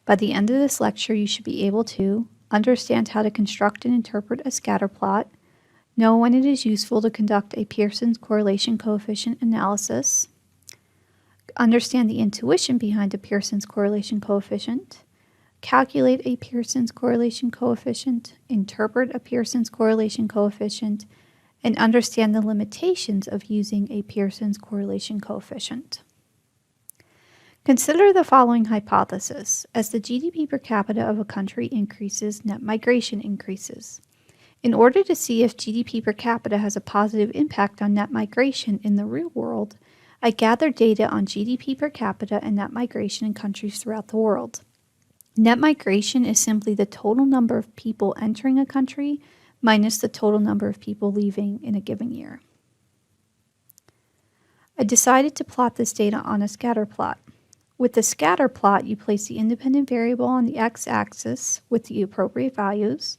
By the end of this lecture, you should be able to understand how to construct and interpret a scatter plot, know when it is useful to conduct a Pearson's correlation coefficient analysis, understand the intuition behind a Pearson's correlation coefficient, calculate a Pearson's correlation coefficient, interpret a Pearson's correlation coefficient, and understand the limitations of using a Pearson's correlation coefficient. Consider the following hypothesis. As the GDP per capita of a country increases, net migration increases. In order to see if GDP per capita has a positive impact on net migration in the real world, I gathered data on GDP per capita and net migration in countries throughout the world. Net migration is simply the total number of people entering a country minus the total number of people leaving in a given year. I decided to plot this data on a scatter plot. With the scatter plot, you place the independent variable on the x-axis with the appropriate values.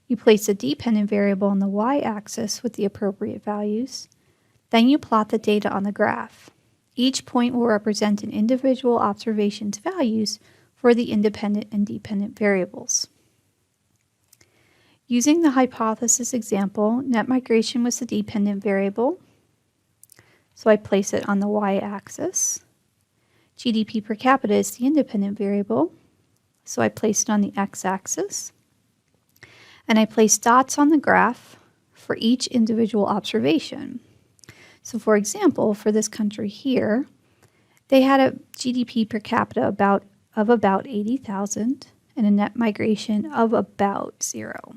You place the dependent variable on the y-axis with the appropriate values. Then you plot the data on the graph. Each point will represent an individual observation's values for the independent and dependent variables. Using the hypothesis example, net migration was the dependent variable, so I place it on the y-axis. GDP per capita is the independent variable, so I place it on the x-axis. And I place dots on the graph for each individual observation. So for example, for this country here, they had a GDP per capita of about 80,000 and a net migration of about 0.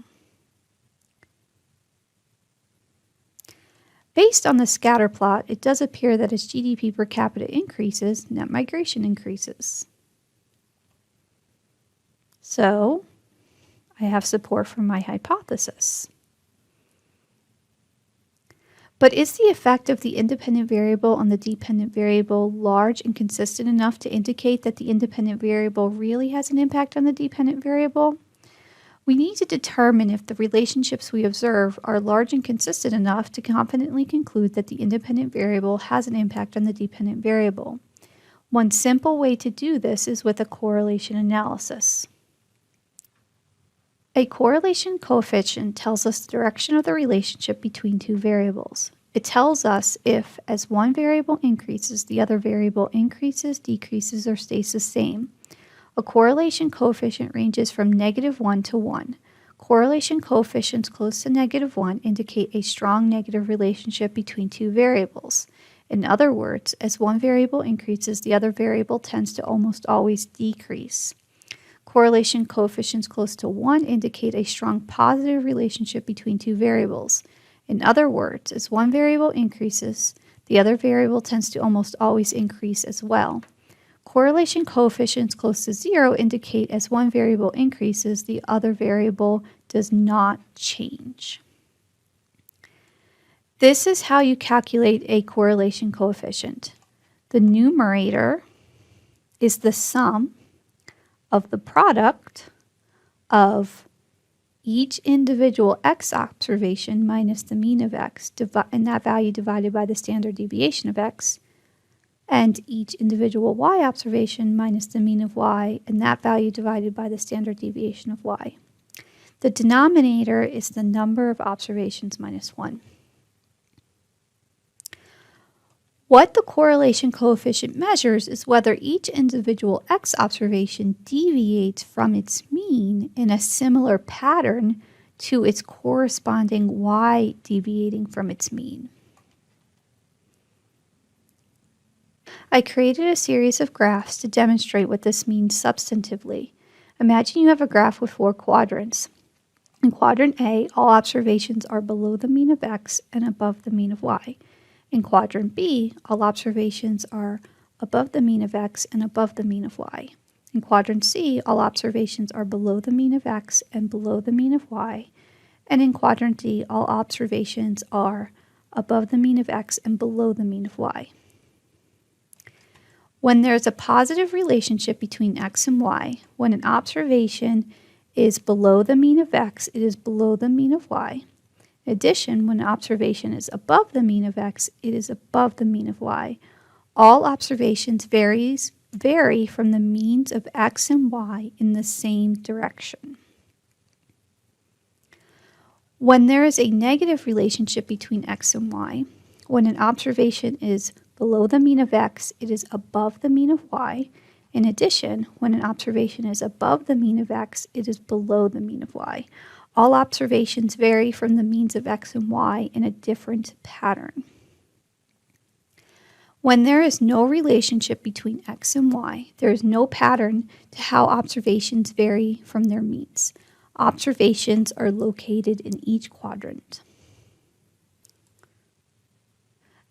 Based on the scatter plot, it does appear that as GDP per capita increases, net migration increases. So, I have support for my hypothesis. But is the effect of the independent variable on the dependent variable large and consistent enough to indicate that the independent variable really has an impact on the dependent variable? We need to determine if the relationships we observe are large and consistent enough to confidently conclude that the independent variable has an impact on the dependent variable. One simple way to do this is with a correlation analysis. A correlation coefficient tells us the direction of the relationship between two variables. It tells us if, as one variable increases, the other variable increases, decreases, or stays the same. A correlation coefficient ranges from -1 to 1. Correlation coefficients close to -1 indicate a strong negative relationship between two variables. In other words, as one variable increases, the other variable tends to almost always decrease. Correlation coefficients close to 1 indicate a strong positive relationship between two variables. In other words, as one variable increases, the other variable tends to almost always increase as well. Correlation coefficients close to 0 indicate as one variable increases, the other variable does not change. This is how you calculate a correlation coefficient. The numerator is the sum of the product of each individual x observation minus the mean of x, and that value divided by the standard deviation of x, and each individual y observation minus the mean of y, and that value divided by the standard deviation of y. The denominator is the number of observations minus 1. What the correlation coefficient measures is whether each individual x observation deviates from its mean in a similar pattern to its corresponding y deviating from its mean. I created a series of graphs to demonstrate what this means substantively. Imagine you have a graph with 4 quadrants. In quadrant A, all observations are below the mean of x and above the mean of y. In quadrant B, all observations are above the mean of x and above the mean of y. In quadrant C, all observations are below the mean of x and below the mean of y. And in quadrant D, all observations are above the mean of x and below the mean of y. When there's a positive relationship between x and y, when an observation is below the mean of x, it is below the mean of y. In addition, when an observation is above the mean of x, it is above the mean of y. All observations varies vary from the means of x and y in the same direction. When there is a negative relationship between x and y, when an observation is below the mean of x, it is above the mean of y. In addition, when an observation is above the mean of x, it is below the mean of y. All observations vary from the means of x and y in a different pattern. When there is no relationship between x and y, there is no pattern to how observations vary from their means. Observations are located in each quadrant.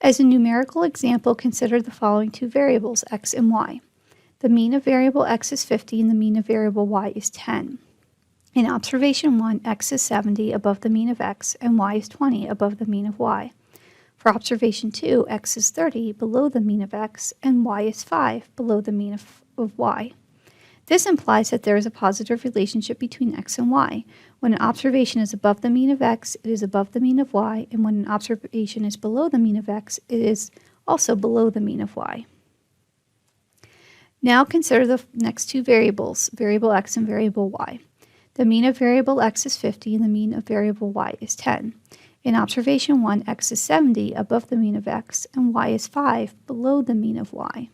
As a numerical example, consider the following two variables, x and y. The mean of variable x is 50 and the mean of variable y is 10. In observation 1, x is 70 above the mean of x and y is 20 above the mean of y. For observation 2, x is 30 below the mean of x and y is 5 below the mean of y. This implies that there is a positive relationship between x and y. When an observation is above the mean of x, it is above the mean of y, and when an observation is below the mean of x, it is also below the mean of y. Now consider the next two variables, variable x and variable y. The mean of variable x is 50 and the mean of variable y is 10. In observation 1, x is 70 above the mean of x and y is 5 below the mean of y.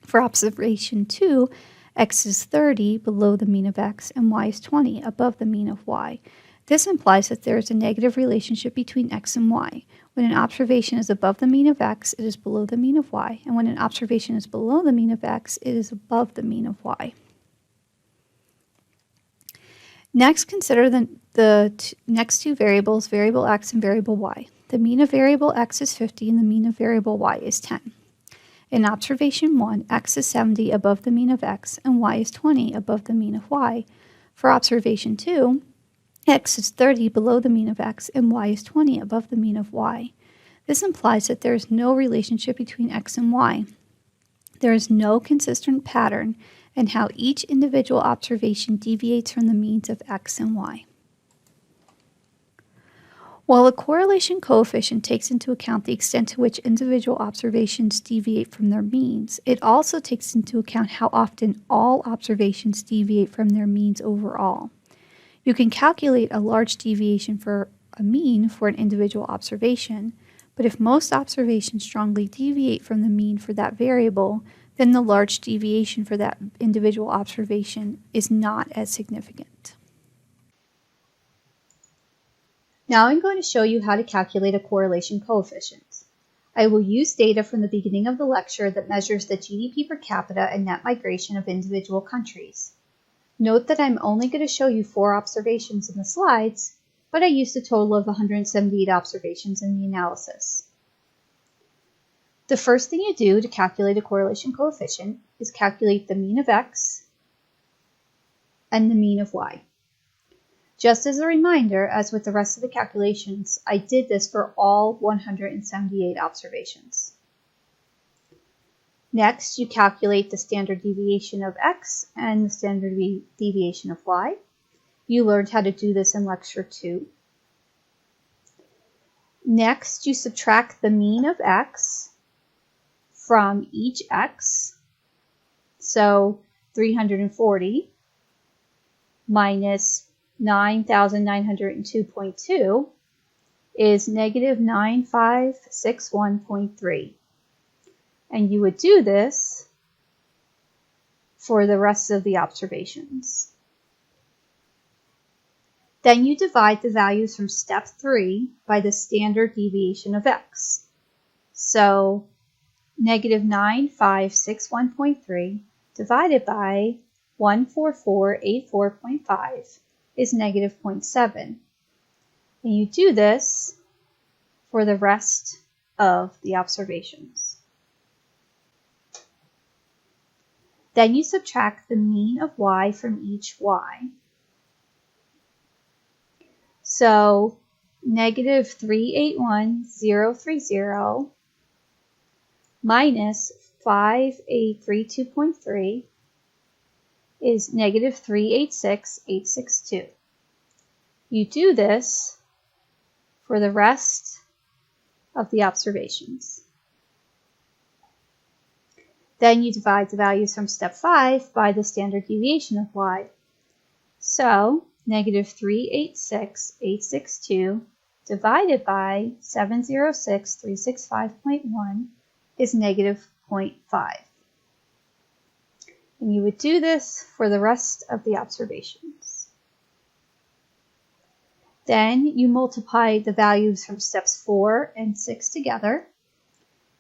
For observation 2, x is 30 below the mean of x and y is 20 above the mean of y. This implies that there is a negative relationship between x and y. When an observation is above the mean of x, it is below the mean of y, and when an observation is below the mean of x, it is above the mean of y. Next, consider the next two variables, variable x and variable y. The mean of variable x is 50 and the mean of variable y is 10. In observation 1, x is 70 above the mean of x and y is 20 above the mean of y. For observation 2, x is 30 below the mean of x and y is 20 above the mean of y. This implies that there is no relationship between x and y. There is no consistent pattern in how each individual observation deviates from the means of x and y. While the correlation coefficient takes into account the extent to which individual observations deviate from their means, it also takes into account how often all observations deviate from their means overall. You can calculate a large deviation for a mean for an individual observation, but if most observations strongly deviate from the mean for that variable, then the large deviation for that individual observation is not as significant. Now I'm going to show you how to calculate a correlation coefficient. I will use data from the beginning of the lecture that measures the GDP per capita and net migration of individual countries. Note that I'm only going to show you 4 observations in the slides, but I used a total of 178 observations in the analysis. The first thing you do to calculate a correlation coefficient is calculate the mean of x and the mean of y. Just as a reminder, as with the rest of the calculations, I did this for all 178 observations. Next, you calculate the standard deviation of x and the standard deviation of y. You learned how to do this in lecture 2. Next, you subtract the mean of x from each x. So 340 minus 9,902.2 is negative 9561.3. And you would do this for the rest of the observations. Then you divide the values from step 3 by the standard deviation of x. So negative 9561.3 divided by 14484.5 is negative 0.7. And you do this for the rest of the observations. Then you subtract the mean of y from each y. So negative 381,030 minus 5832.3 is negative 386,862. You do this for the rest of the observations. Then you divide the values from step 5 by the standard deviation of y. So, negative 386,862 divided by 706,365.1 is negative 0.5. And you would do this for the rest of the observations. Then you multiply the values from steps 4 and 6 together.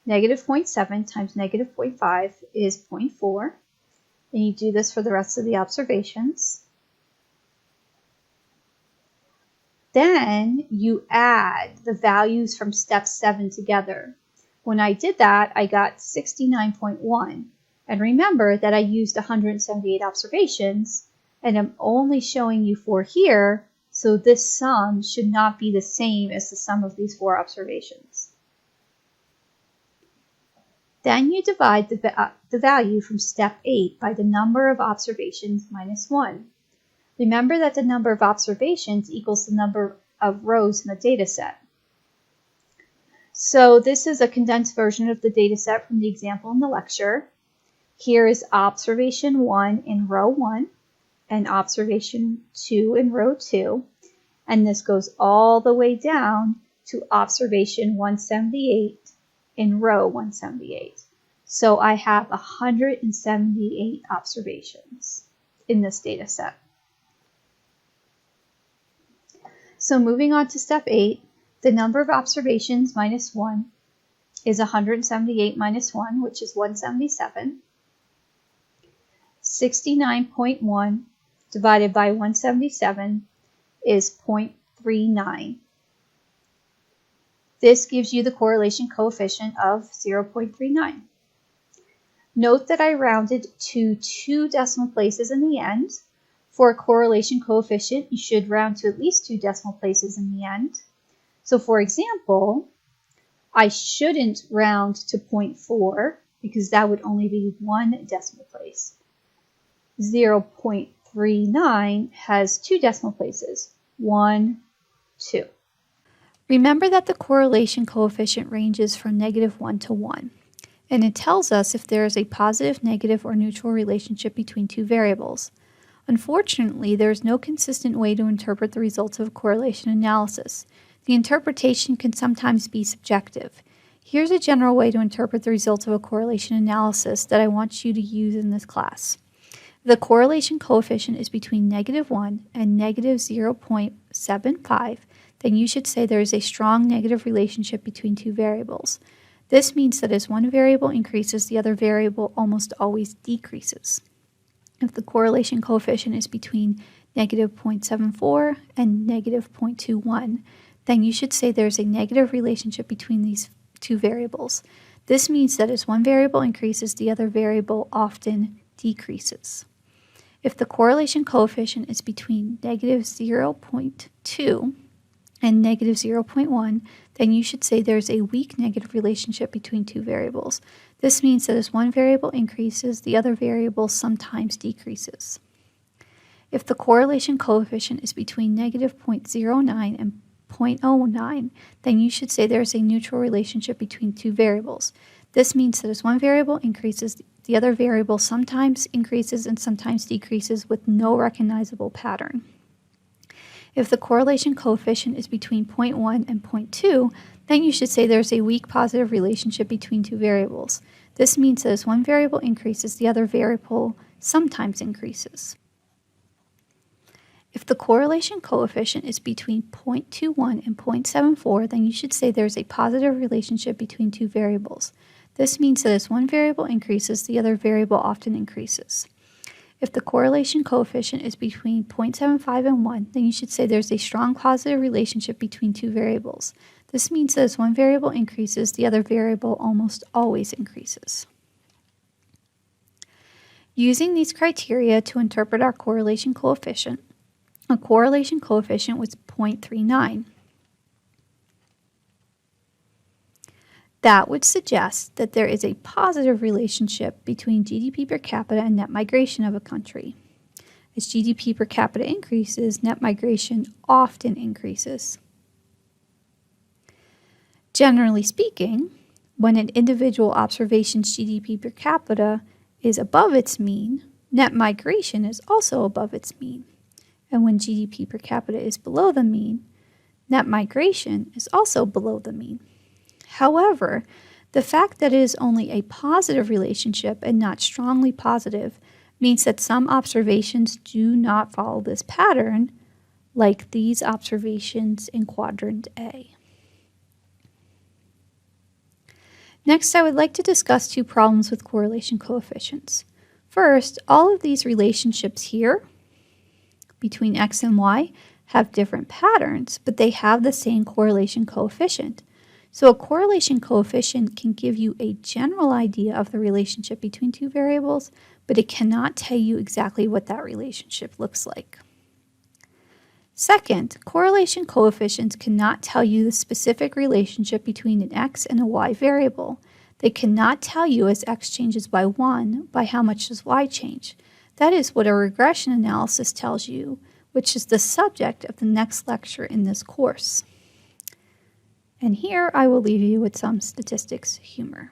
Negative 0.7 times negative 0.5 is 0.4. And you do this for the rest of the observations. Then you add the values from step 7 together. When I did that, I got 69.1. And remember that I used 178 observations, and I'm only showing you 4 here, so this sum should not be the same as the sum of these 4 observations. Then you divide the value from step 8 by the number of observations minus 1. Remember that the number of observations equals the number of rows in the data set. So this is a condensed version of the data set from the example in the lecture. Here is observation 1 in row 1 and observation 2 in row 2. And this goes all the way down to observation 178 in row 178. So I have 178 observations in this data set. So moving on to step 8, the number of observations minus 1 is 178 minus 1, which is 177. 69.1 divided by 177 is 0.39. This gives you the correlation coefficient of 0.39. Note that I rounded to 2 decimal places in the end. For a correlation coefficient, you should round to at least 2 decimal places in the end. So for example, I shouldn't round to 0.4 because that would only be 1 decimal place. 0.39 has 2 decimal places, 1, 2. Remember that the correlation coefficient ranges from -1 to 1, and it tells us if there is a positive, negative, or neutral relationship between 2 variables. Unfortunately, there is no consistent way to interpret the results of a correlation analysis. The interpretation can sometimes be subjective. Here's a general way to interpret the results of a correlation analysis that I want you to use in this class. The correlation coefficient is between -1 and -0.75, then you should say there is a strong negative relationship between 2 variables. This means that as one variable increases, the other variable almost always decreases. If the correlation coefficient is between -0.74 and -0.21, then you should say there's a negative relationship between these 2 variables. This means that as one variable increases, the other variable often decreases. If the correlation coefficient is between -0.2 and -0.1, then you should say there's a weak negative relationship between 2 variables. This means that as one variable increases, the other variable sometimes decreases. If the correlation coefficient is between -0.09 and 0.09, then you should say there's a neutral relationship between 2 variables. This means that as one variable increases, the other variable sometimes increases and sometimes decreases with no recognizable pattern. If the correlation coefficient is between 0.1 and 0.2, then you should say there's a weak positive relationship between 2 variables. This means that as one variable increases, the other variable sometimes increases. If the correlation coefficient is between 0.21 and 0.74, then you should say there's a positive relationship between 2 variables. This means that as one variable increases, the other variable often increases. If the correlation coefficient is between 0.75 and 1, then you should say there's a strong positive relationship between 2 variables. This means that as one variable increases, the other variable almost always increases. Using these criteria to interpret our correlation coefficient, a correlation coefficient was 0.39. That would suggest that there is a positive relationship between GDP per capita and net migration of a country. As GDP per capita increases, net migration often increases. Generally speaking, When an individual observation's GDP per capita is above its mean, net migration is also above its mean. And when GDP per capita is below the mean, net migration is also below the mean. However, the fact that it is only a positive relationship and not strongly positive means that some observations do not follow this pattern, like these observations in quadrant A. Next, I would like to discuss two problems with correlation coefficients. First, all of these relationships here between x and y have different patterns, but they have the same correlation coefficient. So a correlation coefficient can give you a general idea of the relationship between two variables, but it cannot tell you exactly what that relationship looks like. Second, correlation coefficients cannot tell you the specific relationship between an x and a y variable. They cannot tell you as x changes by 1, by how much does y change. That is what a regression analysis tells you, which is the subject of the next lecture in this course. And here I will leave you with some statistics humor.